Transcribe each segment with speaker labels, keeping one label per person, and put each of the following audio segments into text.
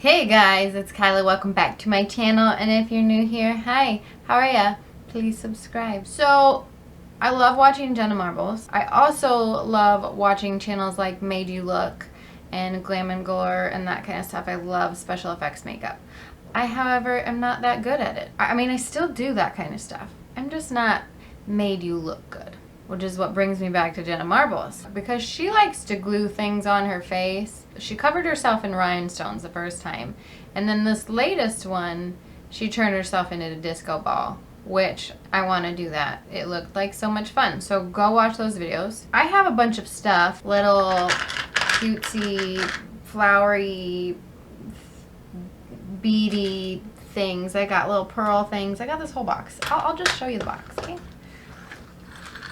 Speaker 1: Hey guys, it's Kyla. Welcome back to my channel, and if you're new here, hi, how are ya? Please subscribe. So, I love watching Jenna Marbles. I also love watching channels like Made You Look and Glam and Gore and that kind of stuff. I love special effects makeup. I, however, am not that good at it. I mean, I still do that kind of stuff. I'm just not made you look good. Which is what brings me back to Jenna Marbles. Because she likes to glue things on her face. She covered herself in rhinestones the first time. And then this latest one, she turned herself into a disco ball. Which, I want to do that. It looked like so much fun. So go watch those videos. I have a bunch of stuff. Little cutesy, flowery, beady things. I got little pearl things. I got this whole box. I'll just show you the box, okay?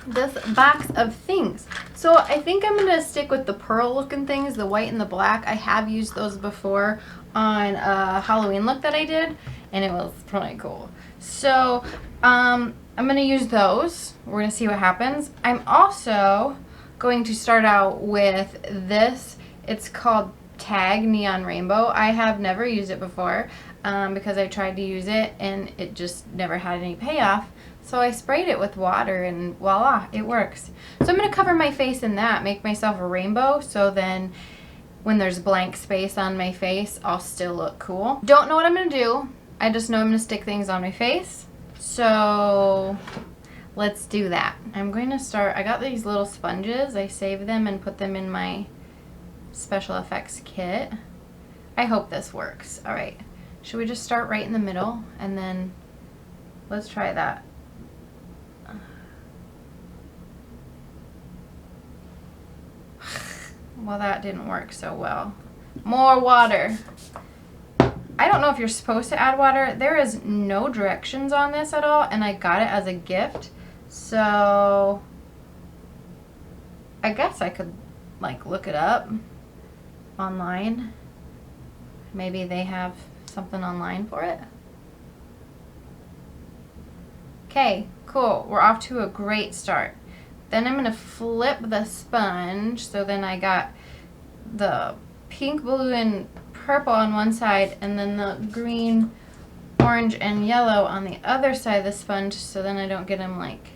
Speaker 1: This box of things. So I think I'm going to stick with the pearl looking things, the white and the black. I have used those before on a Halloween look that I did, and it was pretty cool. So I'm going to use those. We're going to see what happens. I'm also going to start out with this. It's called Tag Neon Rainbow. I have never used it before because I tried to use it and it just never had any payoff. So I sprayed it with water and voila, it works. So I'm going to cover my face in that, make myself a rainbow, so then when there's blank space on my face, I'll still look cool. Don't know what I'm going to do. I just know I'm going to stick things on my face. So let's do that. I'm going to start, I got these little sponges. I saved them and put them in my special effects kit. I hope this works. All right. Should we just start right in the middle and then let's try that. Well, that didn't work so well. More water. I don't know if you're supposed to add water. There is no directions on this at all, and I got it as a gift. So I guess I could like look it up online. Maybe they have something online for it. Okay, cool. We're off to a great start. Then I'm going to flip the sponge, so then I got the pink, blue, and purple on one side, and then the green, orange, and yellow on the other side of the sponge, so then I don't get them like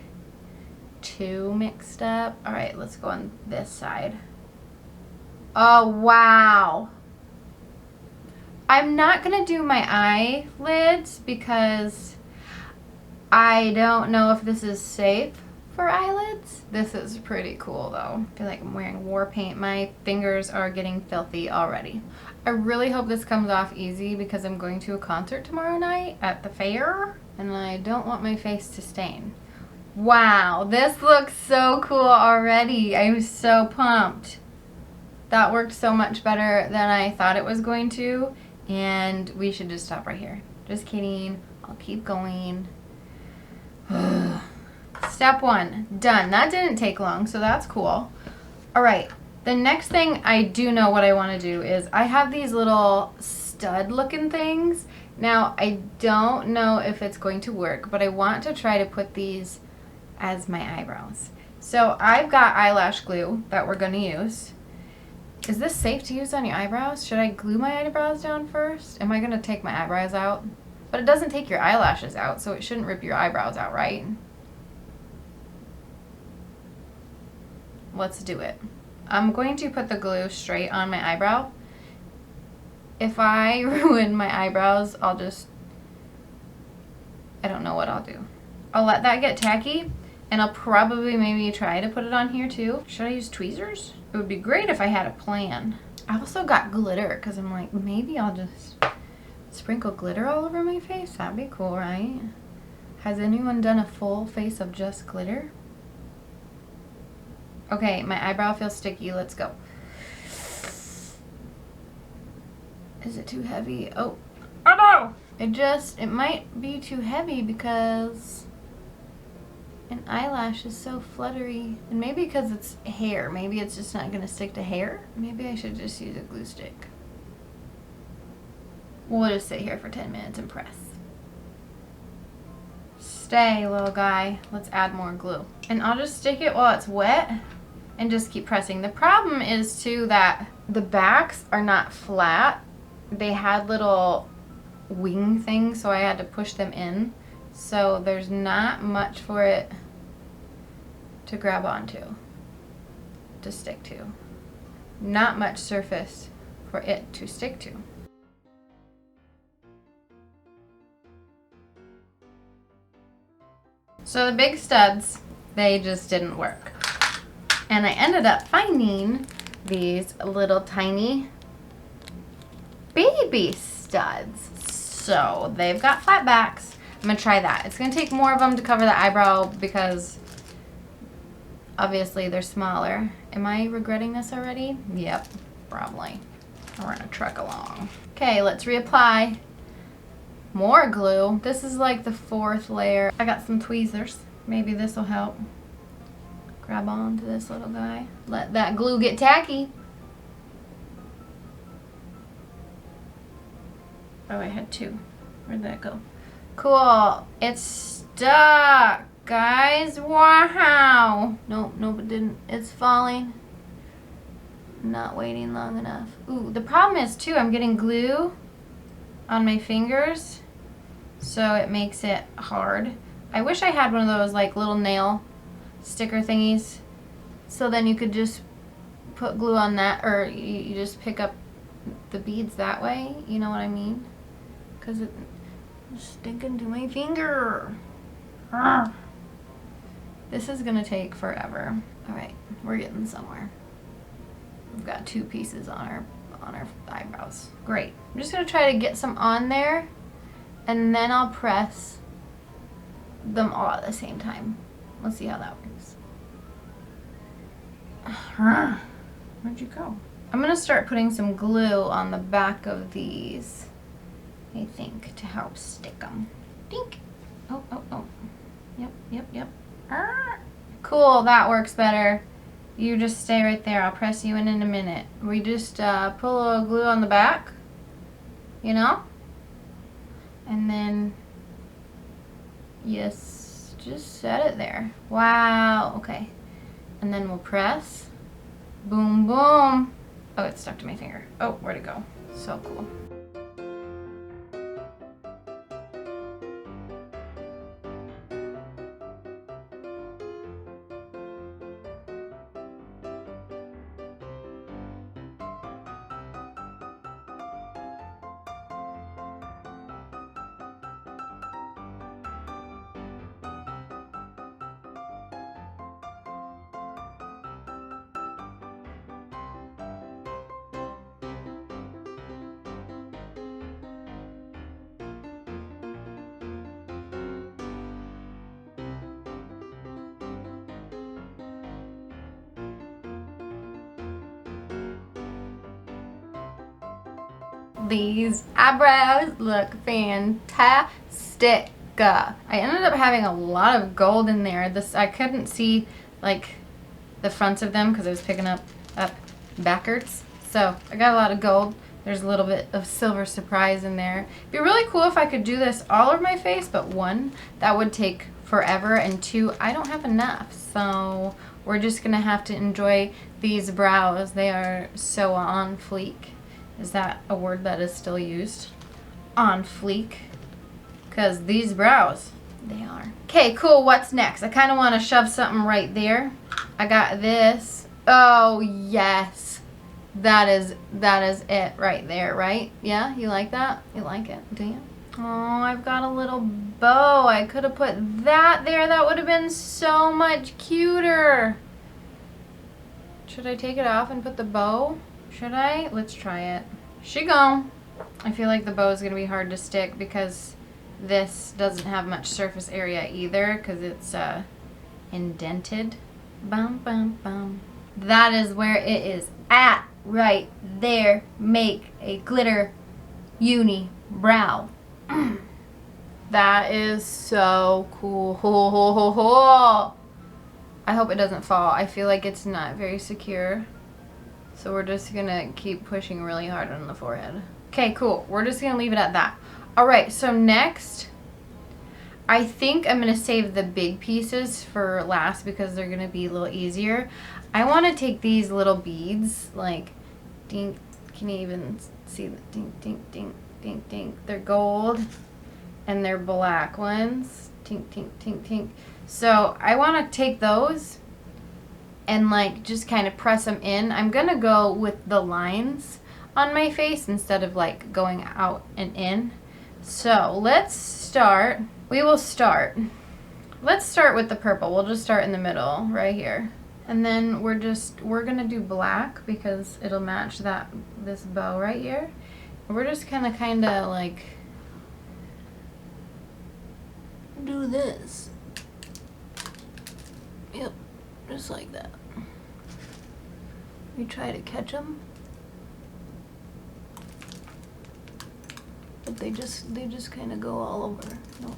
Speaker 1: too mixed up. Alright, let's go on this side. Oh, wow. I'm not going to do my eyelids because I don't know if this is safe for eyelids. This is pretty cool though. I feel like I'm wearing war paint. My fingers are getting filthy already. I really hope this comes off easy because I'm going to a concert tomorrow night at the fair and I don't want my face to stain. Wow, this looks so cool already. I'm so pumped. That worked so much better than I thought it was going to, and we should just stop right here. Just kidding. I'll keep going. Step 1, done. That didn't take long, so that's cool. Alright, the next thing I do know what I want to do is I have these little stud looking things. Now, I don't know if it's going to work, but I want to try to put these as my eyebrows. So I've got eyelash glue that we're going to use. Is this safe to use on your eyebrows? Should I glue my eyebrows down first? Am I going to take my eyebrows out? But it doesn't take your eyelashes out, so it shouldn't rip your eyebrows out, right? Let's do it. I'm going to put the glue straight on my eyebrow. If I ruin my eyebrows, I don't know what I'll do. I'll let that get tacky, and I'll probably maybe try to put it on here too. Should I use tweezers? It would be great if I had a plan. I also got glitter, because I'm like, maybe I'll just sprinkle glitter all over my face. That'd be cool, right? Has anyone done a full face of just glitter? Okay, my eyebrow feels sticky. Let's go. Is it too heavy? Oh. Oh no! It might be too heavy because an eyelash is so fluttery. And maybe because it's hair. Maybe it's just not going to stick to hair. Maybe I should just use a glue stick. We'll just sit here for 10 minutes and press. Stay, little guy. Let's add more glue. And I'll just stick it while it's wet and just keep pressing. The problem is too that the backs are not flat they had little wing things, so I had to push them in. So there's not much for it to grab onto, to stick to. Not much surface for it to stick to. So the big studs, they just didn't work. And I ended up finding these little tiny baby studs. So they've got flat backs. I'm gonna try that. It's gonna take more of them to cover the eyebrow because obviously they're smaller. Am I regretting this already? Yep, probably. We're gonna truck along. Okay, let's reapply. More glue. This is like the 4th layer. I got some tweezers. Maybe this will help. Grab on to this little guy. Let that glue get tacky. Oh, I had 2. Where'd that go? Cool. It's stuck, guys. Wow. Nope, it didn't. It's falling. Not waiting long enough. Ooh, the problem is too, I'm getting glue on my fingers, so it makes it hard. I wish I had one of those like little nail sticker thingies, so then you could just put glue on that, or you just pick up the beads that way, you know what I mean? Because it's sticking to my finger. Arrgh. This is gonna take forever. All right, we're getting somewhere. We've got 2 pieces on our eyebrows. Great. I'm just gonna try to get some on there, and then I'll press them all at the same time. Let's see how that works. Where'd you go? I'm gonna start putting some glue on the back of these, I think, to help stick them. Dink. Oh. Yep. Cool, that works better. You just stay right there. I'll press you in a minute. We just put a little glue on the back, you know? And then, yes, just set it there. Wow, okay. And then we'll press. Boom, boom. Oh, it stuck to my finger. Oh, where'd it go? So cool. These eyebrows look fantastic. I ended up having a lot of gold in there. I couldn't see like the fronts of them because I was picking up backwards. So I got a lot of gold. There's a little bit of silver surprise in there. It'd be really cool if I could do this all over my face, but 1, that would take forever, and 2, I don't have enough. So we're just gonna have to enjoy these brows. They are so on fleek. Is that a word that is still used? On fleek. Because these brows, they are. Okay, cool. What's next? I kind of want to shove something right there. I got this. Oh, yes. That is it right there, right? Yeah, you like that? You like it, do you? Oh, I've got a little bow. I could have put that there. That would have been so much cuter. Should I take it off and put the bow? Should I? Let's try it. She gone. I feel like the bow is going to be hard to stick because this doesn't have much surface area either because it's indented. Bum, bum, bum. That is where it is at right there. Make a glitter uni brow. That is so cool. I hope it doesn't fall. I feel like it's not very secure. So we're just gonna keep pushing really hard on the forehead. Okay, cool. We're just gonna leave it at that. All right, so next, I think I'm gonna save the big pieces for last because they're gonna be a little easier. I wanna take these little beads, like, dink, Can you even see the ding, ding, ding, ding, ding? They're gold and they're black ones. Tink, tink, tink, tink. So I want to take those and like just kind of press them in. I'm going to go with the lines on my face instead of like going out and in. So let's start. Let's start with the purple. We'll just start in the middle right here. And then we're gonna do black because it'll match this bow right here. We're just kinda like do this. Yep, just like that. We try to catch them, but they just kind of go all over. No.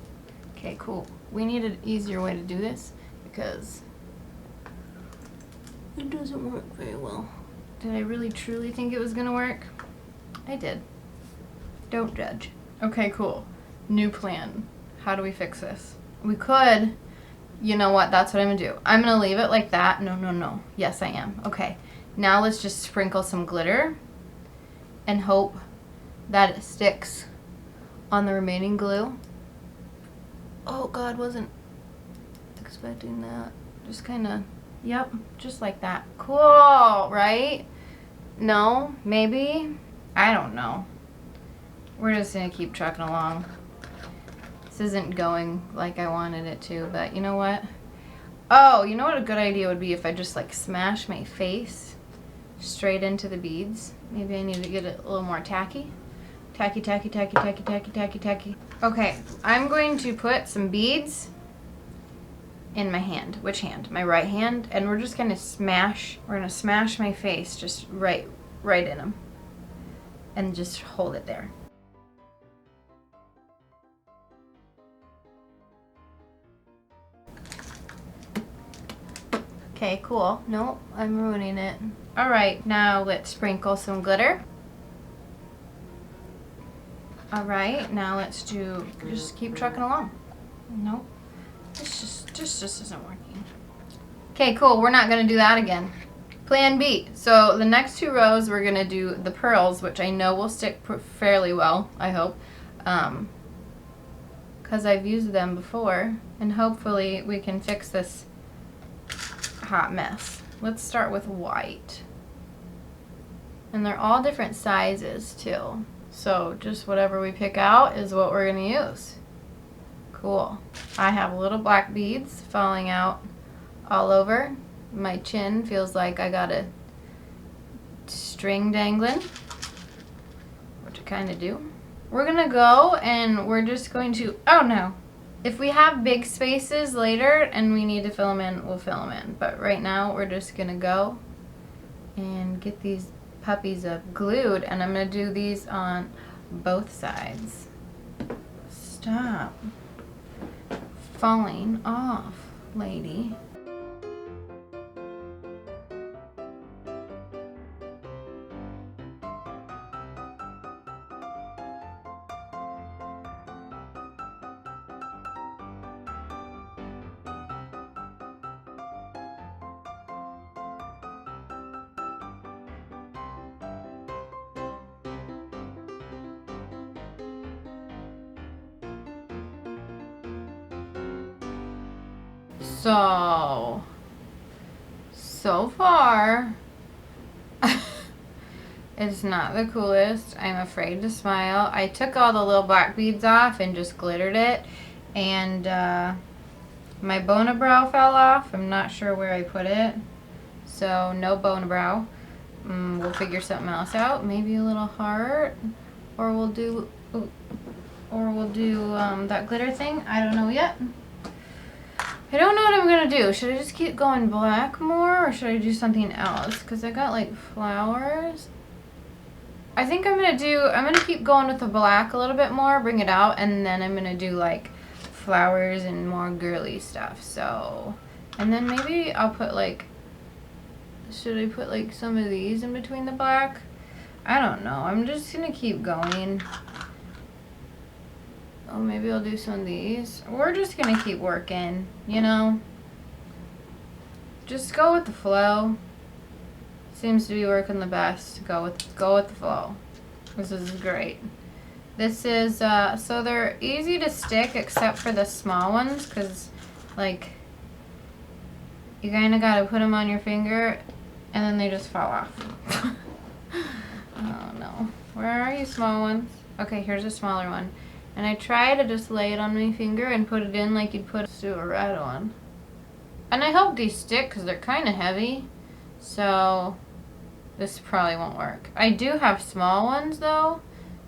Speaker 1: Okay, cool. We need an easier way to do this because it doesn't work very well. Did I really truly think it was gonna work? I did. Don't judge. Okay, cool. New plan. How do we fix this? We could, you know what, that's what I'm gonna do. I'm gonna leave it like that. No. Yes, I am. Okay. Now let's just sprinkle some glitter and hope that it sticks on the remaining glue. Oh God, wasn't expecting that. Just kinda, yep, just like that. Cool, right? No, maybe? I don't know. We're just gonna keep trucking along. This isn't going like I wanted it to, but you know what? Oh, you know what a good idea would be if I just like smash my face straight into the beads. Maybe I need to get it a little more tacky. Tacky, tacky, tacky, tacky, tacky, tacky, tacky. Okay, I'm going to put some beads in my hand. Which hand? My right hand. And we're just gonna smash my face just right in them. And just hold it there. Okay, cool. No, I'm ruining it. All right, now let's sprinkle some glitter. All right, now let's just keep trucking along. Nope, this just isn't working. Okay, cool, we're not gonna do that again. Plan B. So the next 2 rows, we're gonna do the pearls, which I know will stick fairly well, I hope. Because I've used them before, and hopefully we can fix this hot mess. Let's start with white. And they're all different sizes too. So just whatever we pick out is what we're gonna use. Cool. I have little black beads falling out all over. My chin feels like I got a string dangling, which I kind of do. We're gonna go and we're just going to, oh no. If we have big spaces later and we need to fill them in, we'll fill them in. But right now we're just gonna go and get these puppies up glued, and I'm gonna do these on both sides. Stop falling off, lady. So far, it's not the coolest. I'm afraid to smile. I took all the little black beads off and just glittered it, and my bonabrow fell off. I'm not sure where I put it, so no bonabrow. We'll figure something else out. Maybe a little heart, or we'll do that glitter thing. I don't know yet. I don't know what I'm gonna do. Should I just keep going black more, or should I do something else? Because I got like flowers. I think I'm gonna keep going with the black a little bit more, bring it out, and then I'm gonna do like flowers and more girly stuff. So, and then maybe I'll put like, should I put like some of these in between the black? I don't know. I'm just gonna keep going. Oh, maybe I'll do some of these. We're just gonna keep working, you know? Just go with the flow. seems to be working the best. Go with the flow. This is great. This is, so they're easy to stick except for the small ones, because, like, you kind of got to put them on your finger and then they just fall off. Oh no. Where are you, small ones? Okay, here's a smaller one. And I try to just lay it on my finger and put it in like you'd put a red one. And I hope these stick because they're kind of heavy. So this probably won't work. I do have small ones though.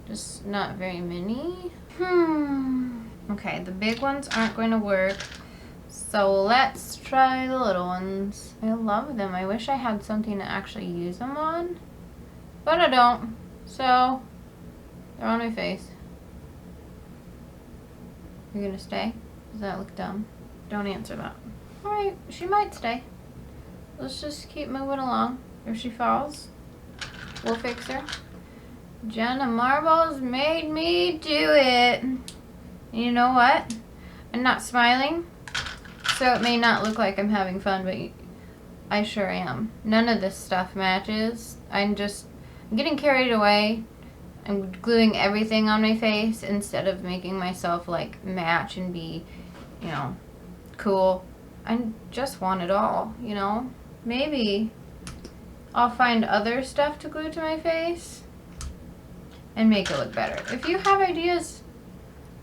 Speaker 1: Just not very many. Okay, the big ones aren't going to work. So let's try the little ones. I love them. I wish I had something to actually use them on. But I don't. So they're on my face. You're gonna stay? Does that look dumb? Don't answer that. Alright, she might stay. Let's just keep moving along. If she falls, we'll fix her. Jenna Marbles made me do it. And you know what? I'm not smiling, so it may not look like I'm having fun, but I sure am. None of this stuff matches. I'm getting carried away. I'm gluing everything on my face instead of making myself like match and be, you know, cool. I just want it all, you know. Maybe I'll find other stuff to glue to my face and make it look better. If you have ideas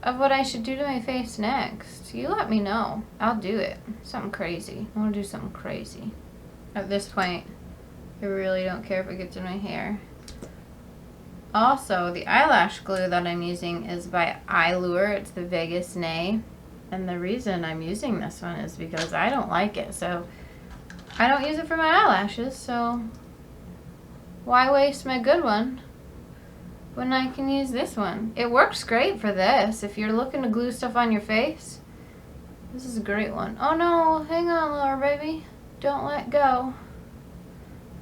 Speaker 1: of what I should do to my face next, you let me know. I'll do it. Something crazy. I want to do something crazy. At this point, I really don't care if it gets in my hair. Also, the eyelash glue that I'm using is by Eyelure. It's the Vegas Nay. And the reason I'm using this one is because I don't like it. So I don't use it for my eyelashes. So why waste my good one when I can use this one? It works great for this. If you're looking to glue stuff on your face, this is a great one. Oh no, hang on, Laura baby. Don't let go.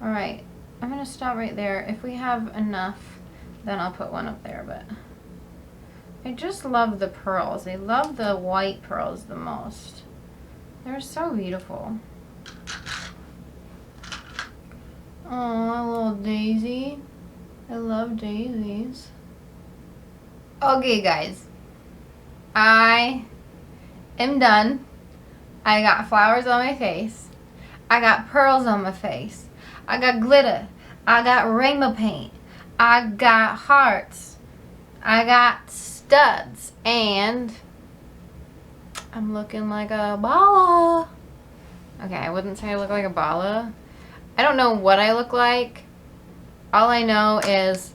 Speaker 1: Alright, I'm going to stop right there. If we have enough, then I'll put one up there, but I just love the pearls. I love the white pearls the most. They're so beautiful. Oh, a little daisy. I love daisies. Okay, guys. I am done. I got flowers on my face. I got pearls on my face. I got glitter. I got rainbow paint. I got hearts. I got studs. And I'm looking like a bala. Okay, I wouldn't say I look like a bala. I don't know what I look like. All I know is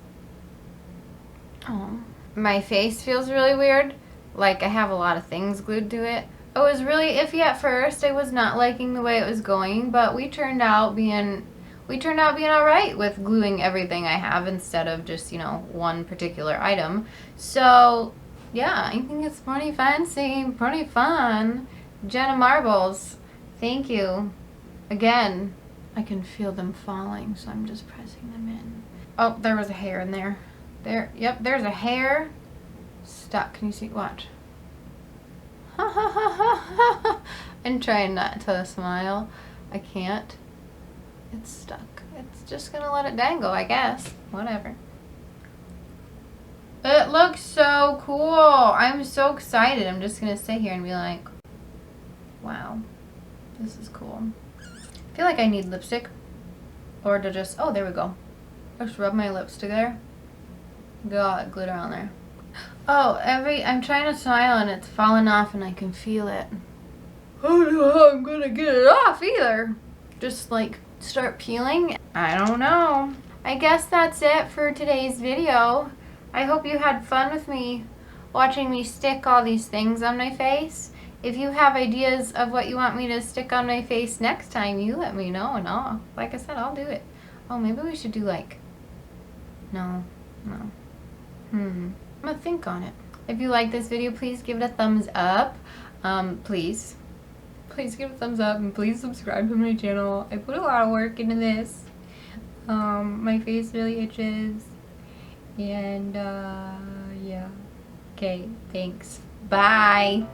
Speaker 1: my face feels really weird. Like I have a lot of things glued to it. I was really iffy at first. I was not liking the way it was going, but we turned out being alright with gluing everything I have instead of just, you know, one particular item. So yeah, I think it's pretty fancy, pretty fun. Jenna Marbles, thank you. Again, I can feel them falling, so I'm just pressing them in. Oh, there was a hair in there. There, yep, there's a hair stuck. Can you see? Watch. I'm trying not to smile. I can't. It's stuck. It's just gonna let it dangle, I guess. Whatever. It looks so cool. I'm so excited. I'm just gonna sit here and be like, wow, this is cool. I feel like I need lipstick. Or to just, oh, there we go. Just rub my lips together. Get all that glitter on there. Oh, I'm trying to smile and it's falling off and I can feel it. I don't know how I'm gonna get it off either. Just like start peeling. I don't know. I guess that's it for today's video. I hope you had fun with me watching me stick all these things on my face. If you have ideas of what you want me to stick on my face next time, you let me know and like I said, I'll do it. Oh, maybe we should do like, no. I'm gonna think on it. If you like this video, please give it a thumbs up. Please give it a thumbs up and please subscribe to my channel. I put a lot of work into this. My face really itches. And yeah. Okay, thanks. Bye.